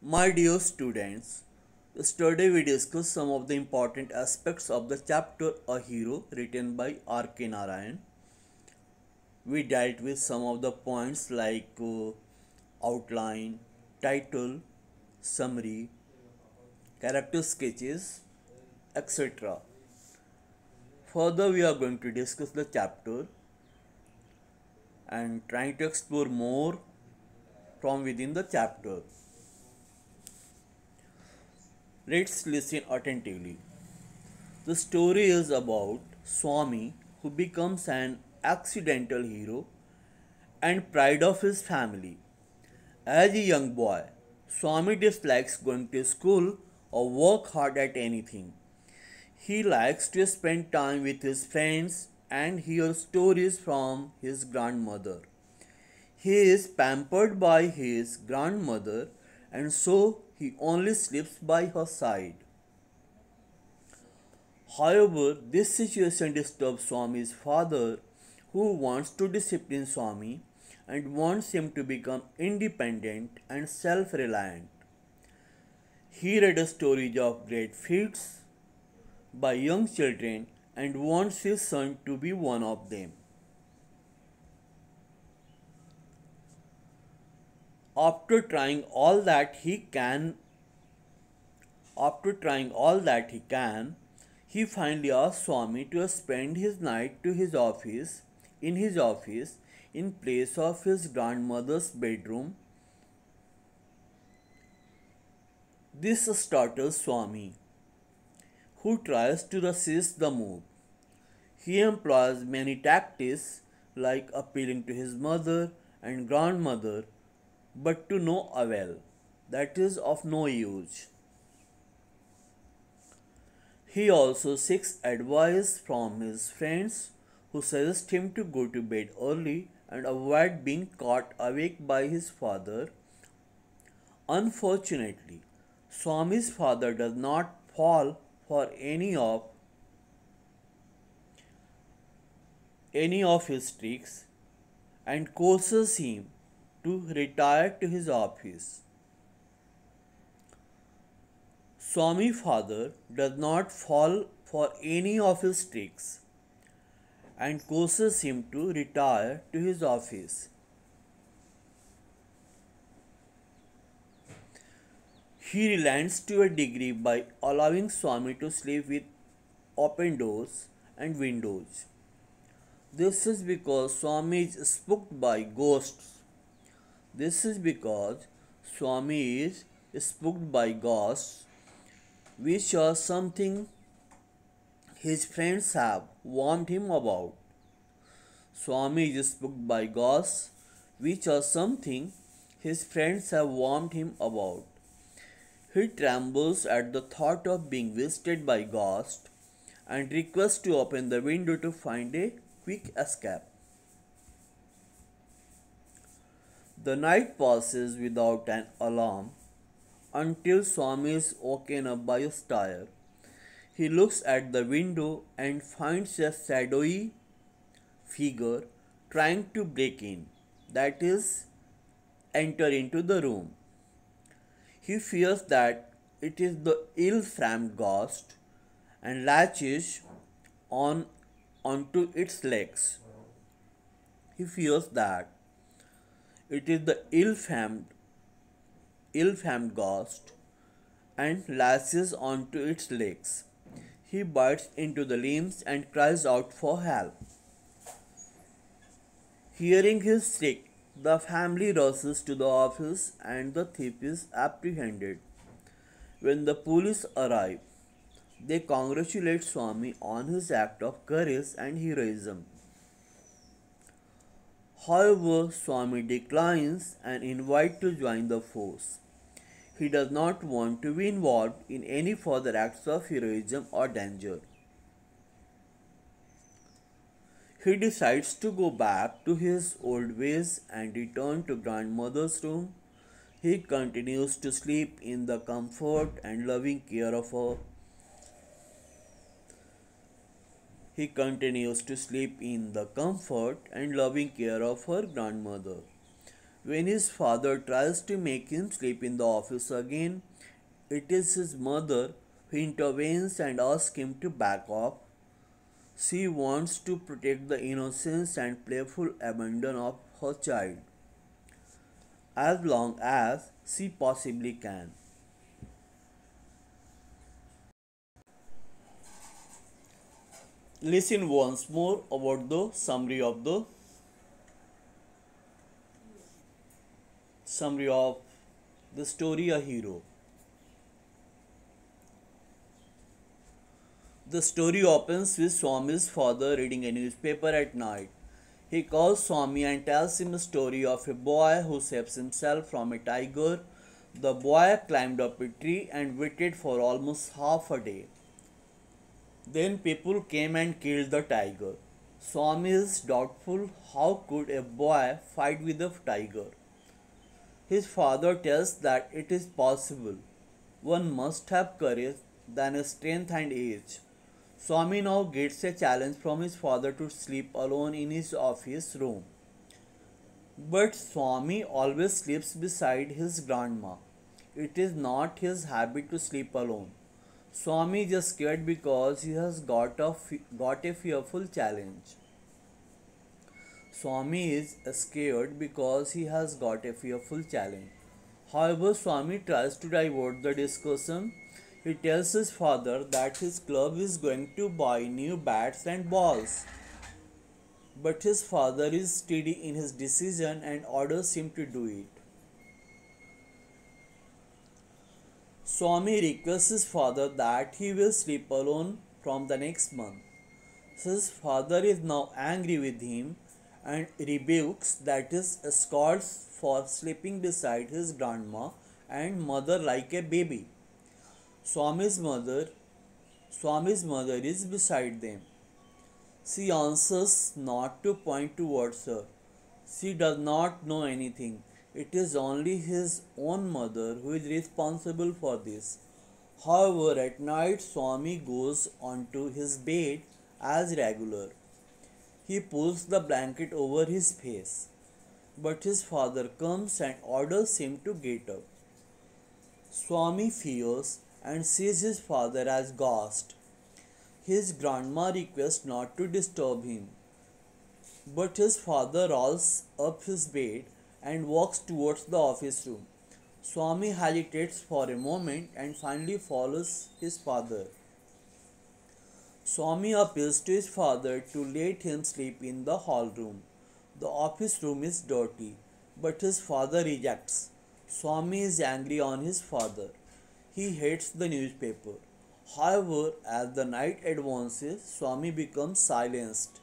My dear students, today we discuss some of the important aspects of the chapter A Hero written by R.K. Narayan. We dealt with some of the points like outline, title, summary, character sketches, etc. Further, we are going to discuss the chapter and trying to explore more from within the chapter. Let's listen attentively. The story is about Swami who becomes an accidental hero and pride of his family. As a young boy, Swami dislikes going to school or work hard at anything. He likes to spend time with his friends and hear stories from his grandmother. He is pampered by his grandmother and so he only sleeps by her side. However, this situation disturbs Swami's father, who wants to discipline Swami and wants him to become independent and self reliant. He read stories of great feats by young children and wants his son to be one of them. After trying all that he can, After trying all that he finally asks Swami to spend his night in his office, in place of his grandmother's bedroom. This startles Swami, who tries to resist the move. He employs many tactics like appealing to his mother and grandmother, but to no avail. That is of no use. He also seeks advice from his friends who suggest him to go to bed early and avoid being caught awake by his father. Unfortunately, Swami's father does not fall for any of his tricks and coaxes him to retire to his office. Swami father does not fall for any of his tricks and coaxes him to retire to his office. He relents to a degree by allowing Swami to sleep with open doors and windows. This is because Swami is spooked by ghosts. This is because Swami is spooked by ghosts, which are something his friends have warned him about. Swami is spooked by ghosts, which are something his friends have warned him about. He trembles at the thought of being visited by ghosts and requests to open the window to find a quick escape. The night passes without an alarm until Swami is woken up by a stir. He looks at the window and finds a shadowy figure trying to break in, that is, enter into the room. He fears that it is the ill-framed ghost and latches on onto its legs. He fears that it is the ill-famed ghost and lashes onto its legs. He bites into the limbs and cries out for help. Hearing his shriek, the family rushes to the office and the thief is apprehended. When the police arrive, they congratulate Swami on his act of courage and heroism. However, Swami declines an invite to join the force. He does not want to be involved in any further acts of heroism or danger. He decides to go back to his old ways and return to grandmother's room. He continues to sleep in the comfort and loving care of her. He continues to sleep in the comfort and loving care of her grandmother. When his father tries to make him sleep in the office again, it is his mother who intervenes and asks him to back off. She wants to protect the innocence and playful abandon of her child as long as she possibly can. Listen once more about the summary of the story A Hero. The story opens with Swami's father reading a newspaper at night. He calls Swami and tells him a story of a boy who saves himself from a tiger. The boy climbed up a tree and waited for almost half a day. Then people came and killed the tiger. Swami is doubtful how could a boy fight with a tiger. His father tells that it is possible. One must have courage, than strength and age. Swami now gets a challenge from his father to sleep alone in his office room. But Swami always sleeps beside his grandma. It is not his habit to sleep alone. Swami is just scared because he has got a fearful challenge. Swami is scared because he has got a fearful challenge. However, Swami tries to divert the discussion. He tells his father that his club is going to buy new bats and balls. But his father is steady in his decision and orders him to do it. Swami requests his father that he will sleep alone from the next month. His father is now angry with him and rebukes, that is, scolds for sleeping beside his grandma and mother like a baby. Swami's mother Swami's mother is beside them. She answers not to point towards her. She does not know anything. It is only his own mother who is responsible for this. However, at night Swami goes onto his bed as regular. He pulls the blanket over his face. But his father comes and orders him to get up. Swami fears and sees his father as ghost. His grandma requests not to disturb him. But his father rolls up his bed and walks towards the office room. Swami hesitates for a moment and finally follows his father. Swami appeals to his father to let him sleep in the hall room. The office room is dirty, but his father rejects. Swami is angry on his father. He hates the newspaper. However, as the night advances, Swami becomes silenced.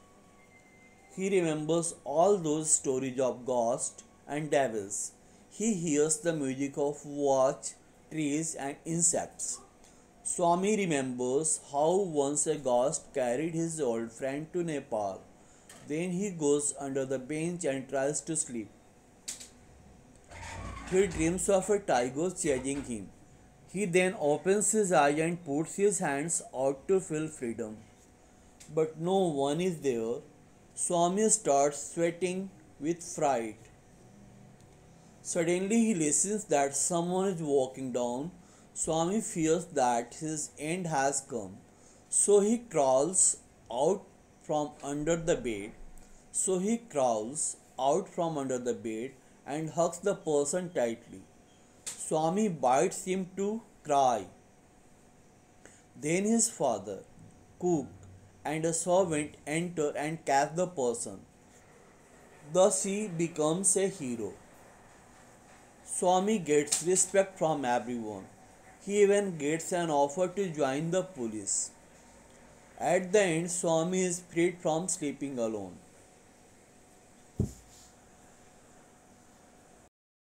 He remembers all those stories of ghosts and devils. He hears the music of watch, trees, and insects. Swami remembers how once a ghost carried his old friend to Nepal. Then he goes under the bench and tries to sleep. He dreams of a tiger chasing him. He then opens his eyes and puts his hands out to feel freedom. But no one is there. Swami starts sweating with fright. Suddenly he listens that someone is walking down. Swami fears that his end has come. So he crawls out from under the bed. And hugs the person tightly. Swami bites him to cry. Then his father, cook, and a servant enter and catch the person. Thus he becomes a hero. Swami gets respect from everyone. He even gets an offer to join the police. At the end, Swami is freed from sleeping alone.